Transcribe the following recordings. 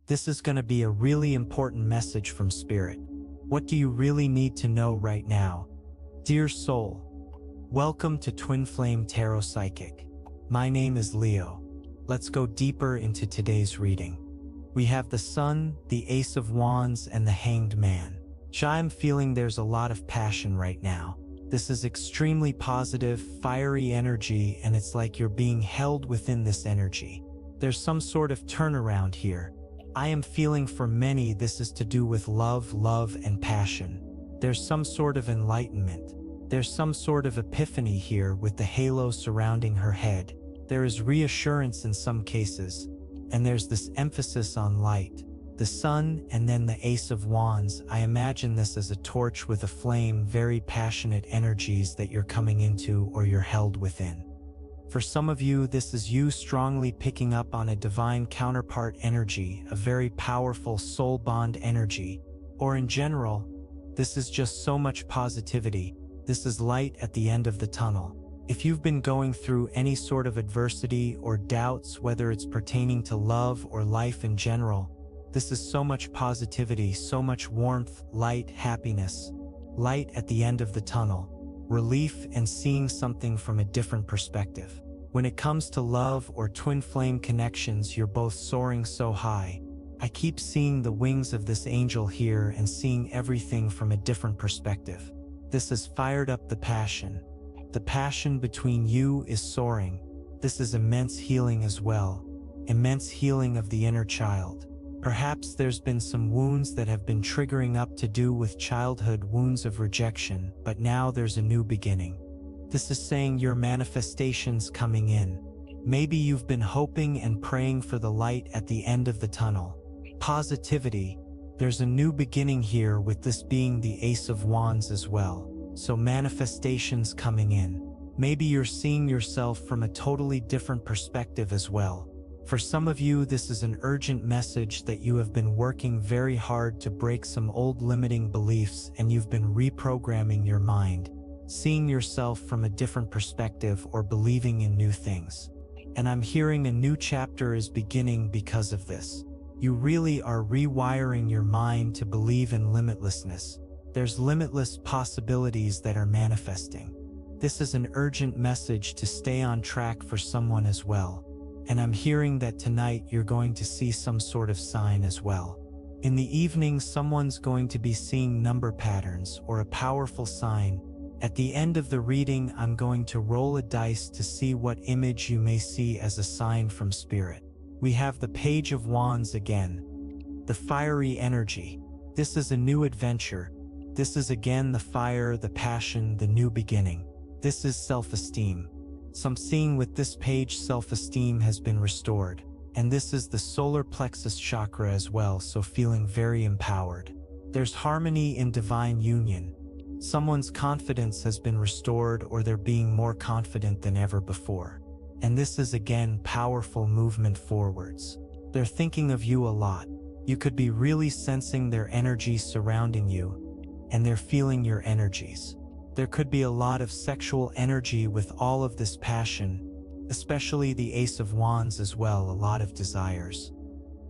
This is going to be a really important message from Spirit. What do you really need to know right now? Dear soul, welcome to Twinflame Tarot Psychic. My name is Leo. Let's go deeper into today's reading. We have the Sun, the Ace of Wands, and the Hanged Man. I'm feeling there's a lot of passion right now. This is extremely positive, fiery energy, and it's like you're being held within this energy. There's some sort of turnaround here. I am feeling for many this is to do with love, and passion. There's some sort of enlightenment. There's some sort of epiphany here with the halo surrounding her head. There is reassurance in some cases, and there's this emphasis on light. The Sun and then the Ace of Wands. I imagine this as a torch with a flame, very passionate energies that you're coming into or you're held within. For some of you, this is you strongly picking up on a divine counterpart energy, a very powerful soul bond energy, or in general, this is just so much positivity. This is light at the end of the tunnel. If you've been going through any sort of adversity or doubts, whether it's pertaining to love or life in general, this is so much positivity, so much warmth, light, happiness. Light at the end of the tunnel. Relief and seeing something from a different perspective. When it comes to love or twin flame connections, you're both soaring so high. I keep seeing the wings of this angel here and seeing everything from a different perspective. This has fired up the passion. The passion between you is soaring. This is immense healing as well. Immense healing of the inner child. Perhaps there's been some wounds that have been triggering up to do with childhood wounds of rejection, but now there's a new beginning. This is saying your manifestations coming in. Maybe you've been hoping and praying for the light at the end of the tunnel. Positivity. There's a new beginning here with this being the Ace of Wands as well. So manifestations coming in. Maybe you're seeing yourself from a totally different perspective as well. For some of you, this is an urgent message that you have been working very hard to break some old limiting beliefs and you've been reprogramming your mind, seeing yourself from a different perspective or believing in new things. And I'm hearing a new chapter is beginning because of this. You really are rewiring your mind to believe in limitlessness. There's limitless possibilities that are manifesting. This is an urgent message to stay on track for someone as well. And I'm hearing that tonight you're going to see some sort of sign as well. In the evening, someone's going to be seeing number patterns or a powerful sign. At the end of the reading, I'm going to roll a dice to see what image you may see as a sign from Spirit. We have the Page of Wands again. The fiery energy. This is a new adventure. This is again the fire, the passion, the new beginning. This is self-esteem. So I'm seeing with this page, self-esteem has been restored. And this is the solar plexus chakra as well, so feeling very empowered. There's harmony in divine union. Someone's confidence has been restored or they're being more confident than ever before. And this is again powerful movement forwards. They're thinking of you a lot. You could be really sensing their energy surrounding you, and they're feeling your energies. There could be a lot of sexual energy with all of this passion, especially the Ace of Wands as well, a lot of desires.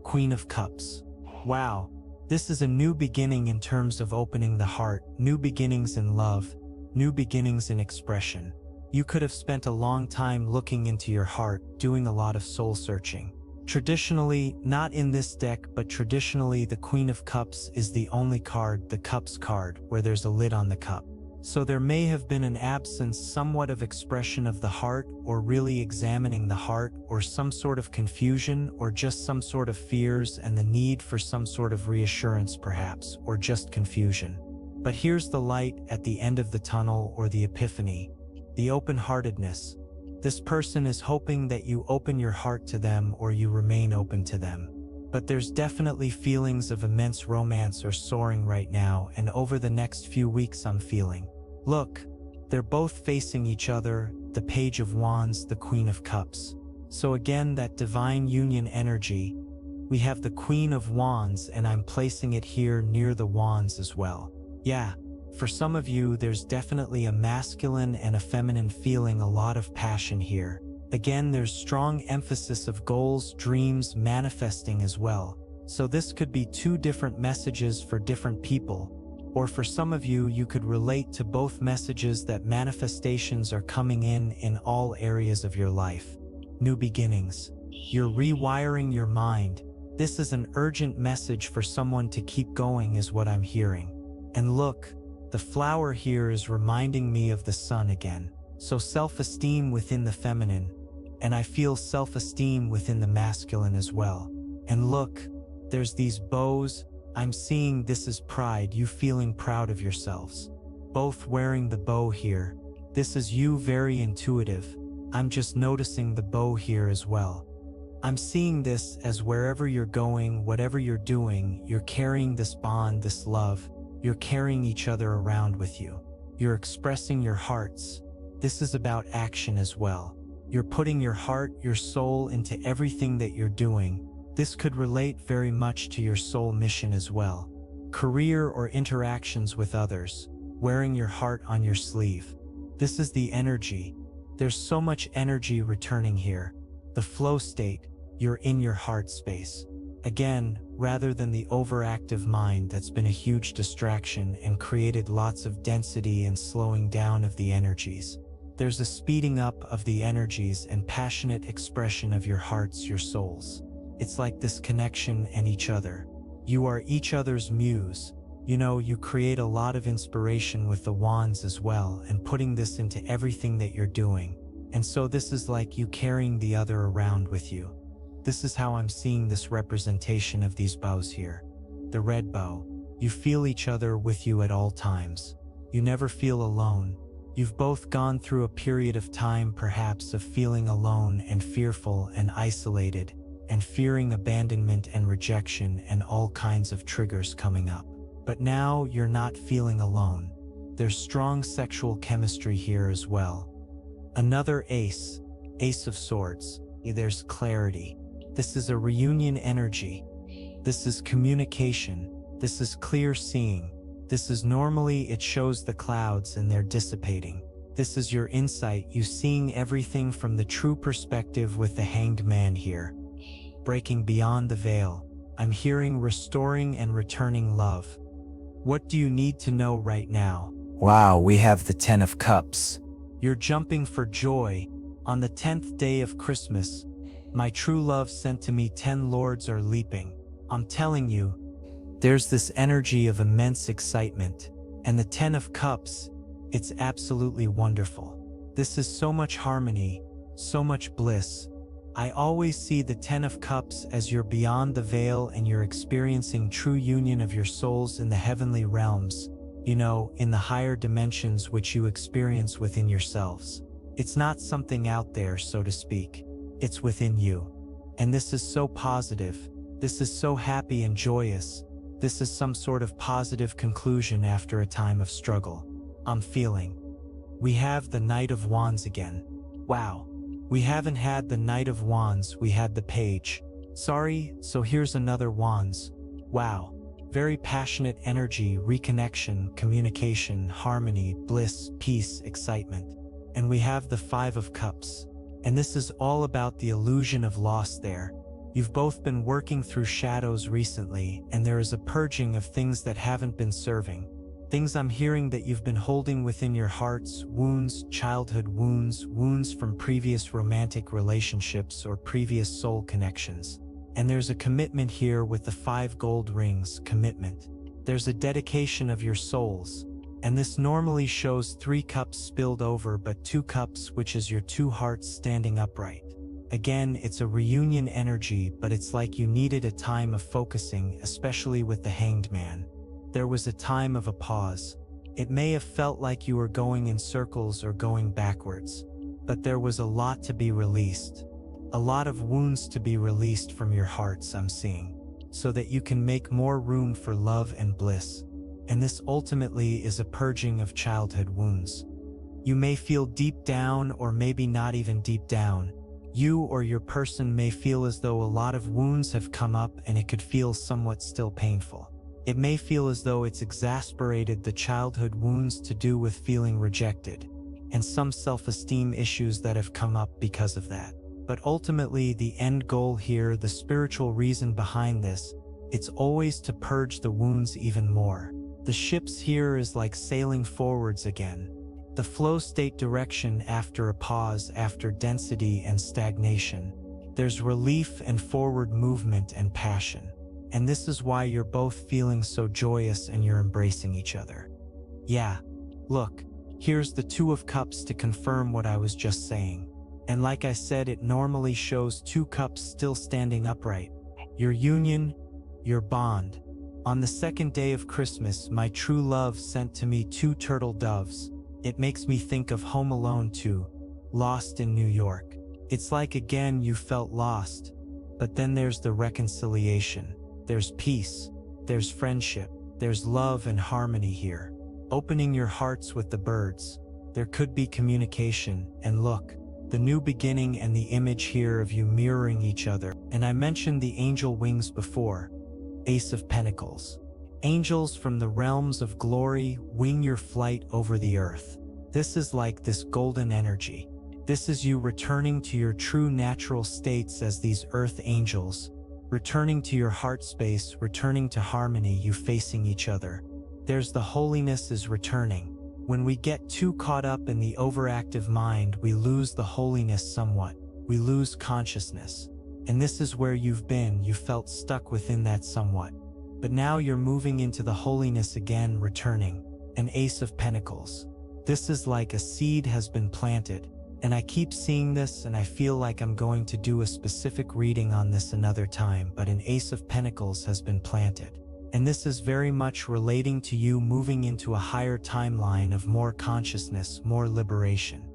Queen of Cups. Wow, this is a new beginning in terms of opening the heart, new beginnings in love, new beginnings in expression. You could have spent a long time looking into your heart, doing a lot of soul searching. Traditionally, not in this deck, but traditionally the Queen of Cups is the only card, the Cups card, where there's a lid on the cup. So there may have been an absence somewhat of expression of the heart or really examining the heart or some sort of confusion or just some sort of fears and the need for some sort of reassurance perhaps, or just confusion. But here's the light at the end of the tunnel or the epiphany, the open-heartedness. This person is hoping that you open your heart to them or you remain open to them. But there's definitely feelings of immense romance are soaring right now, and over the next few weeks I'm feeling. Look, they're both facing each other, the Page of Wands, the Queen of Cups. So again, that divine union energy. We have the Queen of Wands and I'm placing it here near the wands as well. Yeah, for some of you, there's definitely a masculine and a feminine feeling, a lot of passion here. Again, there's strong emphasis of goals, dreams, manifesting as well. So this could be two different messages for different people, or for some of you, you could relate to both messages that manifestations are coming in all areas of your life. New beginnings. You're rewiring your mind. This is an urgent message for someone to keep going is what I'm hearing. And look, the flower here is reminding me of the sun again. So self-esteem within the feminine, and I feel self-esteem within the masculine as well. And look, there's these bows. I'm seeing this is pride, you feeling proud of yourselves. Both wearing the bow here. This is you, very intuitive. I'm just noticing the bow here as well. I'm seeing this as wherever you're going, whatever you're doing, you're carrying this bond, this love. You're carrying each other around with you. You're expressing your hearts. This is about action as well. You're putting your heart, your soul into everything that you're doing. This could relate very much to your soul mission as well. Career or interactions with others, wearing your heart on your sleeve. This is the energy. There's so much energy returning here. The flow state, you're in your heart space. Again, rather than the overactive mind that's been a huge distraction and created lots of density and slowing down of the energies. There's a speeding up of the energies and passionate expression of your hearts, your souls. It's like this connection and each other. You are each other's muse. You know, you create a lot of inspiration with the wands as well and putting this into everything that you're doing. And so this is like you carrying the other around with you. This is how I'm seeing this representation of these bows here. The red bow. You feel each other with you at all times. You never feel alone. You've both gone through a period of time perhaps of feeling alone and fearful and isolated, and fearing abandonment and rejection and all kinds of triggers coming up. But now you're not feeling alone. There's strong sexual chemistry here as well. Another ace, Ace of Swords. There's clarity. This is a reunion energy. This is communication. This is clear seeing. This is normally it shows the clouds and they're dissipating. This is your insight, you seeing everything from the true perspective with the Hanged Man here. Breaking beyond the veil. I'm hearing restoring and returning love. What do you need to know right now? Wow, we have the 10 of Cups. You're jumping for joy. On the 10th day of Christmas, my true love sent to me 10 lords are leaping. I'm telling you, there's this energy of immense excitement. And the 10 of Cups, it's absolutely wonderful. This is so much harmony, so much bliss. I always see the 10 of Cups as you're beyond the veil and you're experiencing true union of your souls in the heavenly realms, you know, in the higher dimensions which you experience within yourselves. It's not something out there, so to speak. It's within you. And this is so positive. This is so happy and joyous. This is some sort of positive conclusion after a time of struggle. I'm feeling. We have the Knight of Wands again. Wow. We haven't had the Knight of Wands, we had the Page. Sorry, so here's another Wands. Wow. Very passionate energy, reconnection, communication, harmony, bliss, peace, excitement. And we have the 5 of Cups. And this is all about the illusion of loss there. You've both been working through shadows recently, and there is a purging of things that haven't been serving. Things I'm hearing that you've been holding within your hearts, wounds, childhood wounds, wounds from previous romantic relationships or previous soul connections. And there's a commitment here with the 5 gold rings, commitment. There's a dedication of your souls. And this normally shows 3 cups spilled over but 2 cups, which is your 2 hearts standing upright. Again, it's a reunion energy, but it's like you needed a time of focusing, especially with the Hanged Man. There was a time of a pause. It may have felt like you were going in circles or going backwards, but there was a lot to be released. A lot of wounds to be released from your hearts, I'm seeing, so that you can make more room for love and bliss. And this ultimately is a purging of childhood wounds. You may feel deep down, or maybe not even deep down. You or your person may feel as though a lot of wounds have come up and it could feel somewhat still painful. It may feel as though it's exasperated the childhood wounds to do with feeling rejected, and some self-esteem issues that have come up because of that. But ultimately, the end goal here, the spiritual reason behind this, It's always to purge the wounds even more. The ships here is like sailing forwards again. The flow state direction after a pause, after density and stagnation. There's relief and forward movement and passion. And this is why you're both feeling so joyous and you're embracing each other. Yeah, look, here's the Two of Cups to confirm what I was just saying. And like I said, it normally shows two cups still standing upright. Your union, your bond. On the second day of Christmas, my true love sent to me two turtle doves. It makes me think of Home Alone 2, Lost in New York. It's like again you felt lost, but then there's the reconciliation. There's peace, there's friendship, there's love and harmony here. Opening your hearts with the birds. There could be communication, and look, the new beginning and the image here of you mirroring each other. And I mentioned the angel wings before. Ace of Pentacles. Angels from the realms of glory wing your flight over the earth. This is like this golden energy. This is you returning to your true natural states as these earth angels, returning to your heart space, returning to harmony, you facing each other. There's the holiness is returning. When we get too caught up in the overactive mind, we lose the holiness somewhat. We lose consciousness. And this is where you've been. You felt stuck within that somewhat. But now you're moving into the holiness again, returning. An Ace of Pentacles. This is like a seed has been planted. And I keep seeing this and I feel like I'm going to do a specific reading on this another time, but an Ace of Pentacles has been planted. And this is very much relating to you moving into a higher timeline of more consciousness, more liberation.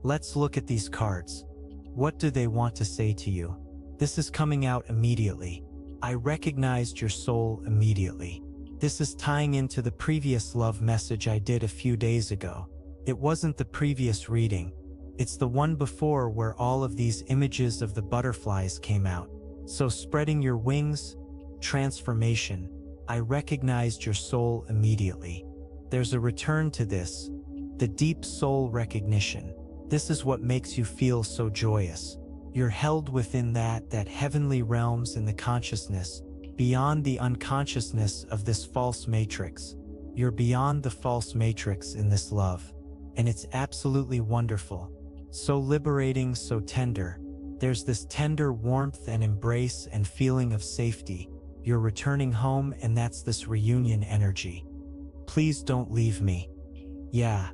Let's look at these cards. What do they want to say to you? This is coming out immediately. I recognized your soul immediately. This is tying into the previous love message I did a few days ago. It wasn't the previous reading. It's the one before where all of these images of the butterflies came out. So spreading your wings, transformation. I recognized your soul immediately. There's a return to this, the deep soul recognition. This is what makes you feel so joyous. You're held within that heavenly realms in the consciousness, beyond the unconsciousness of this false matrix. You're beyond the false matrix in this love. And it's absolutely wonderful. So liberating, so tender. There's this tender warmth and embrace and feeling of safety. You're returning home, and that's this reunion energy. Please don't leave me. Yeah,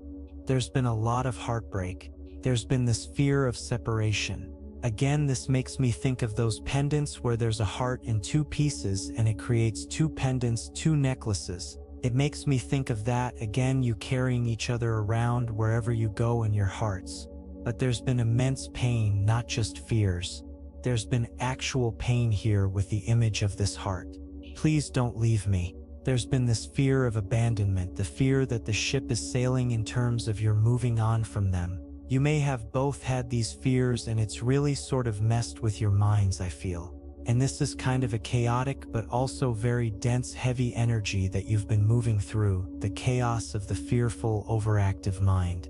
there's been a lot of heartbreak. There's been this fear of separation. Again, this makes me think of those pendants where there's a heart in two pieces and it creates two pendants, two necklaces. It makes me think of that, again, you carrying each other around wherever you go in your hearts. But there's been immense pain, not just fears. There's been actual pain here with the image of this heart. Please don't leave me. There's been this fear of abandonment, the fear that the ship is sailing in terms of you're moving on from them. You may have both had these fears and it's really sort of messed with your minds, I feel. And this is kind of a chaotic but also very dense, heavy energy that you've been moving through, the chaos of the fearful, overactive mind.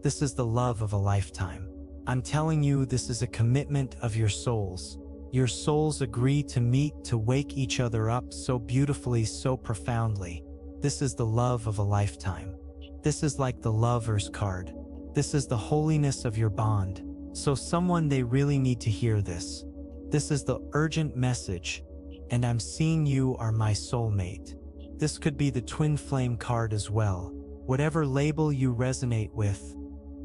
This is the love of a lifetime. I'm telling you, this is a commitment of your souls. Your souls agree to meet, to wake each other up so beautifully, so profoundly. This is the love of a lifetime. This is like the lover's card. This is the holiness of your bond. So someone, they really need to hear this. This is the urgent message. And I'm seeing you are my soulmate. This could be the Twinflame card as well. Whatever label you resonate with.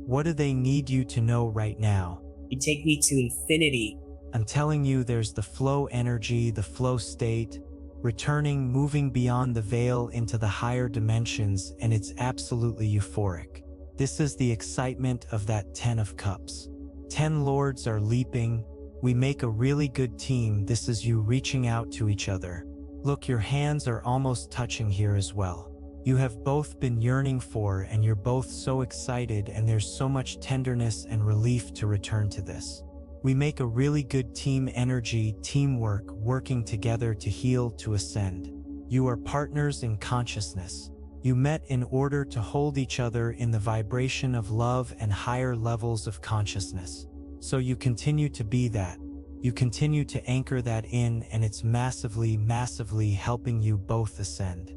What do they need you to know right now? You take me to infinity. I'm telling you, there's the flow energy, the flow state, returning, moving beyond the veil into the higher dimensions, and it's absolutely euphoric. This is the excitement of that 10 of Cups. 10 lords are leaping. We make a really good team. This is you reaching out to each other. Look, your hands are almost touching here as well. You have both been yearning for, and you're both so excited, and there's so much tenderness and relief to return to this. We make a really good team energy, teamwork, working together to heal, to ascend. You are partners in consciousness. You met in order to hold each other in the vibration of love and higher levels of consciousness. So you continue to be that. You continue to anchor that in, and it's massively, massively helping you both ascend.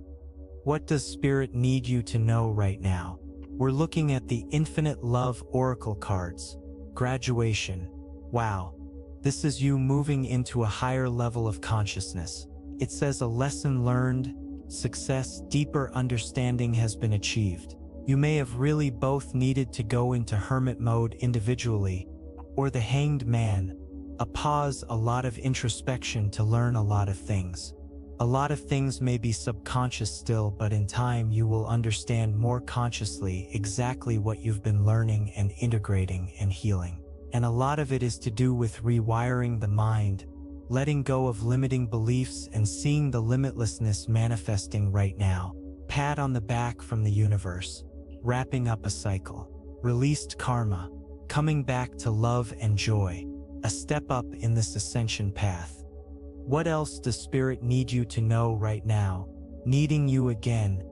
What does Spirit need you to know right now? We're looking at the Infinite Love Oracle cards. Graduation. Wow. This is you moving into a higher level of consciousness. It says a lesson learned, success, deeper understanding has been achieved. You may have really both needed to go into hermit mode individually, or the Hanged Man, a pause, a lot of introspection to learn a lot of things. A lot of things may be subconscious still, but in time you will understand more consciously exactly what you've been learning and integrating and healing. And a lot of it is to do with rewiring the mind, letting go of limiting beliefs and seeing the limitlessness manifesting right now. Pat on the back from the universe. Wrapping up a cycle. Released karma. Coming back to love and joy. A step up in this ascension path. What else does Spirit need you to know right now? Needing you again.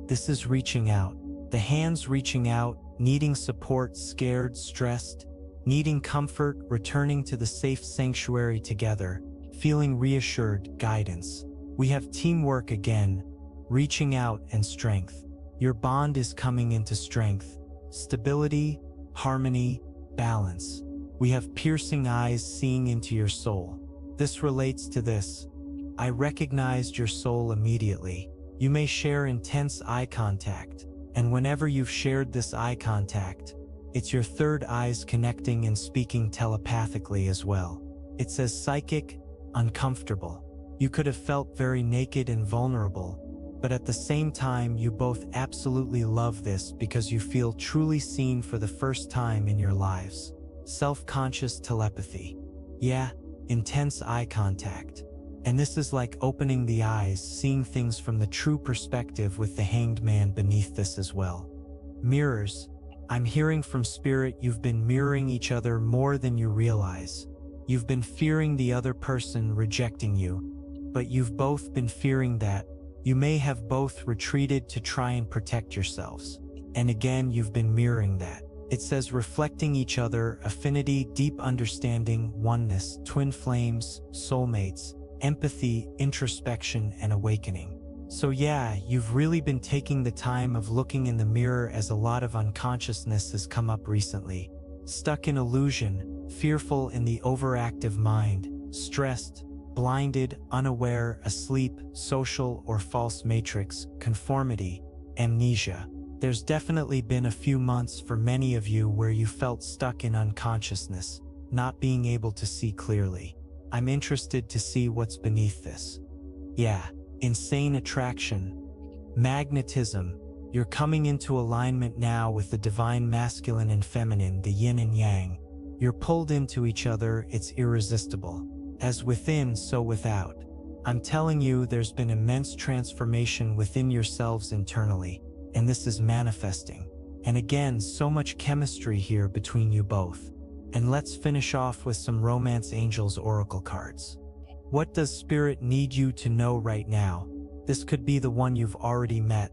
This is reaching out. The hands reaching out, needing support, scared, stressed, needing comfort, returning to the safe sanctuary together, feeling reassured, guidance. We have teamwork again, reaching out and strength. Your bond is coming into strength, stability, harmony, balance. We have piercing eyes seeing into your soul. This relates to this. I recognized your soul immediately. You may share intense eye contact, and whenever you've shared this eye contact, it's your third eyes connecting and speaking telepathically as well. It says psychic, uncomfortable. You could have felt very naked and vulnerable, but at the same time you both absolutely love this because you feel truly seen for the first time in your lives. Self-conscious telepathy. Yeah, intense eye contact. And this is like opening the eyes, seeing things from the true perspective with the Hanged Man beneath this as well. Mirrors. I'm hearing from Spirit you've been mirroring each other more than you realize. You've been fearing the other person rejecting you, but you've both been fearing that. You may have both retreated to try and protect yourselves. And again, you've been mirroring that. It says reflecting each other, affinity, deep understanding, oneness, twin flames, soulmates, empathy, introspection, and awakening. So yeah, you've really been taking the time of looking in the mirror as a lot of unconsciousness has come up recently. Stuck in illusion, fearful in the overactive mind, stressed, blinded, unaware, asleep, social or false matrix, conformity, amnesia. There's definitely been a few months for many of you where you felt stuck in unconsciousness, not being able to see clearly. I'm interested to see what's beneath this. Yeah, insane attraction, magnetism. You're coming into alignment now with the divine masculine and feminine, the yin and yang. You're pulled into each other, it's irresistible. As within, so without. I'm telling you, there's been immense transformation within yourselves internally. And this is manifesting. And again, so much chemistry here between you both. And let's finish off with some Romance Angels Oracle cards. What does Spirit need you to know right now? This could be the one you've already met,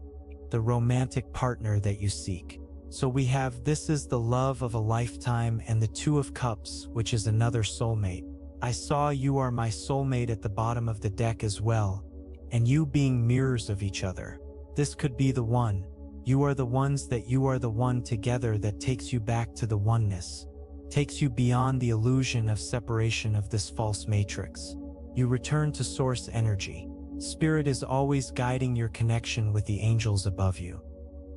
the romantic partner that you seek. So we have this is the love of a lifetime and the Two of Cups, which is another soulmate. I saw you are my soulmate at the bottom of the deck as well, and you being mirrors of each other. This could be the one. You are the ones that you are the one together that takes you back to the oneness, takes you beyond the illusion of separation of this false matrix. You return to source energy. Spirit is always guiding your connection with the angels above you.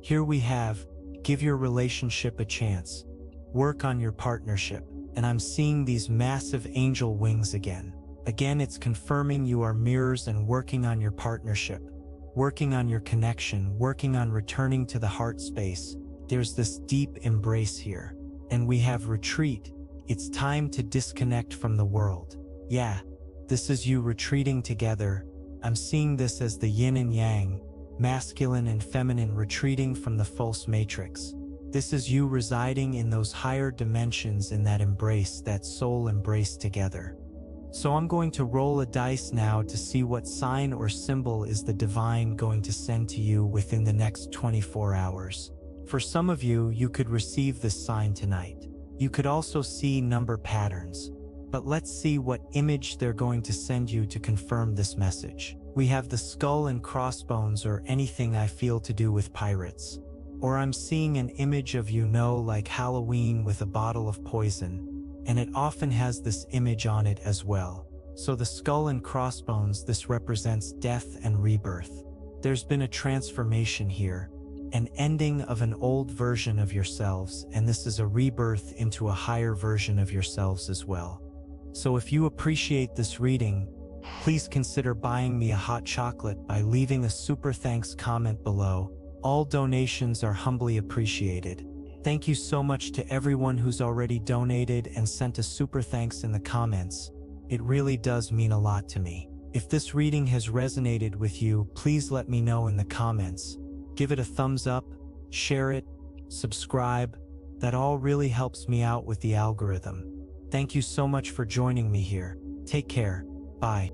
Here we have, give your relationship a chance. Work on your partnership. And I'm seeing these massive angel wings again. Again, it's confirming you are mirrors and working on your partnership. Working on your connection, working on returning to the heart space. There's this deep embrace here. And we have retreat. It's time to disconnect from the world. Yeah, this is you retreating together. I'm seeing this as the yin and yang, masculine and feminine retreating from the false matrix. This is you residing in those higher dimensions in that embrace, that soul embrace together. So I'm going to roll a dice now to see what sign or symbol is the divine going to send to you within the next 24 hours. For some of you, you could receive this sign tonight. You could also see number patterns. But let's see what image they're going to send you to confirm this message. We have the skull and crossbones, or anything I feel to do with pirates. Or I'm seeing an image of, like Halloween with a bottle of poison, and it often has this image on it as well. So the skull and crossbones, this represents death and rebirth. There's been a transformation here, an ending of an old version of yourselves, and this is a rebirth into a higher version of yourselves as well. So if you appreciate this reading, please consider buying me a hot chocolate by leaving a super thanks comment below. All donations are humbly appreciated. Thank you so much to everyone who's already donated and sent a super thanks in the comments. It really does mean a lot to me. If this reading has resonated with you, please let me know in the comments. Give it a thumbs up, share it, subscribe. That all really helps me out with the algorithm. Thank you so much for joining me here. Take care. Bye.